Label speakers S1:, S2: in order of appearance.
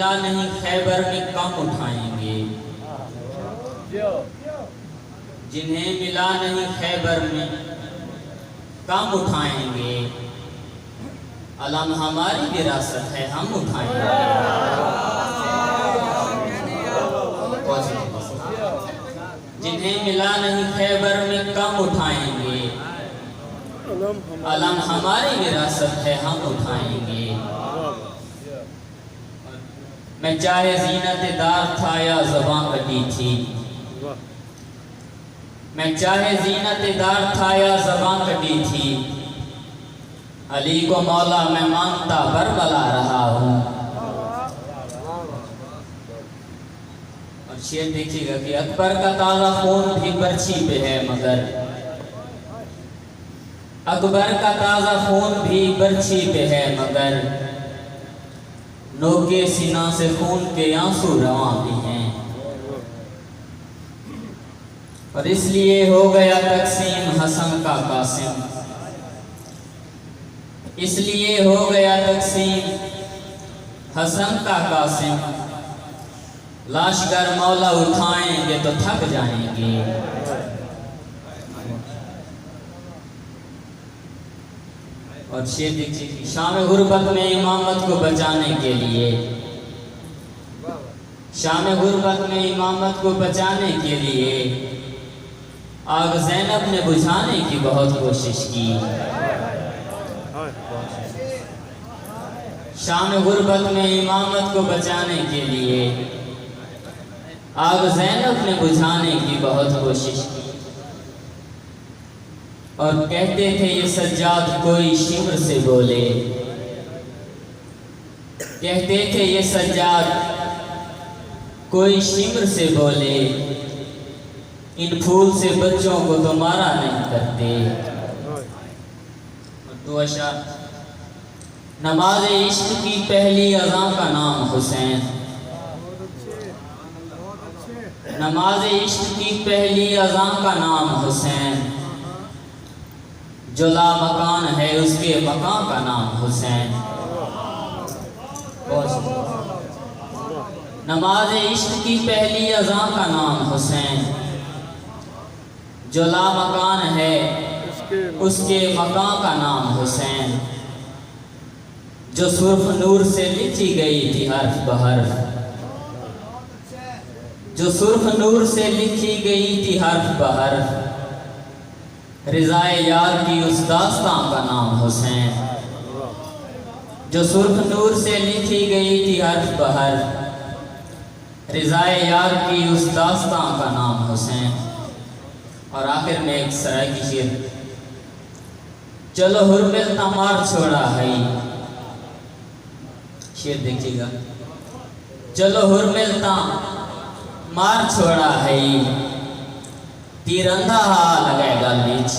S1: मिला नहीं खैबर में कम उठाएंगे, जिन्हें मिला नहीं खैबर में कम उठाएंगे। अलम हमारी विरासत है, हम उठाएंगे। जिन्हें मिला नहीं खैबर में कम उठाएंगे, अलम हमारी विरासत है, हम उठाएंगे। मैं चाहे जीनत दार था या ज़बां कटी थी, मैं चाहे जीनत दार था या ज़बां कटी थी, अली को मौला मैं मांगता बरबला रहा हूँ। और शेर देखिएगा कि अकबर का ताज़ा खून भी बर्छी पे है, मगर अकबर का ताज़ा खून भी बर्छी पे है, मगर नोके सीना से खून के आंसू रवां भी हैं। और इसलिए हो गया तकसीम हसन का कासिम, इसलिए हो गया तकसीम हसन का कासिम। लाशगर मौला उठाएंगे तो थक जाएंगे। और शेर देखिए कि शाम गुर्बत में इमामत को बचाने के लिए, शाम गुर्बत में इमामत को बचाने के लिए आग ज़ैनब ने बुझाने की बहुत कोशिश की। शाम गुर्बत में इमामत को बचाने के लिए आग ज़ैनब ने बुझाने की बहुत कोशिश की। और कहते थे ये सज्जाद कोई शिम्र से बोले, कहते थे ये सज्जाद कोई शिम्र से बोले, इन फूल से बच्चों को तो मारा नहीं करते। तो अशा नमाज इश्क की पहली अज़ां का नाम हुसैन, नमाज इश्क की पहली अज़ां का नाम हुसैन। जो ला मकान है उसके मकान का नाम हुसैन। नमाज इश्क की पहली अज़ां का नाम हुसैन। जो ला मकान है उसके मकान का नाम हुसैन। जो सुर्ख नूर से लिखी गई थी हर्फ बहर्फ, जो सुर्ख नूर से लिखी गई थी हर्फ बहर्फ। रिज़ाए यार की उस दास्तां का नाम हुसैन। जो सुर्ख नूर से लिखी गई थी हर्फ बहर्फ। रिज़ाए यार की उस दास्तां का नाम हुसैन। और आखिर में एक सराय की शेर, चलो हुर्मिल तमार छोड़ा है। शेर देखिएगा, चलो हुर्मिल ता मार छोड़ा है, तीरंदा हा लगेगा लीच।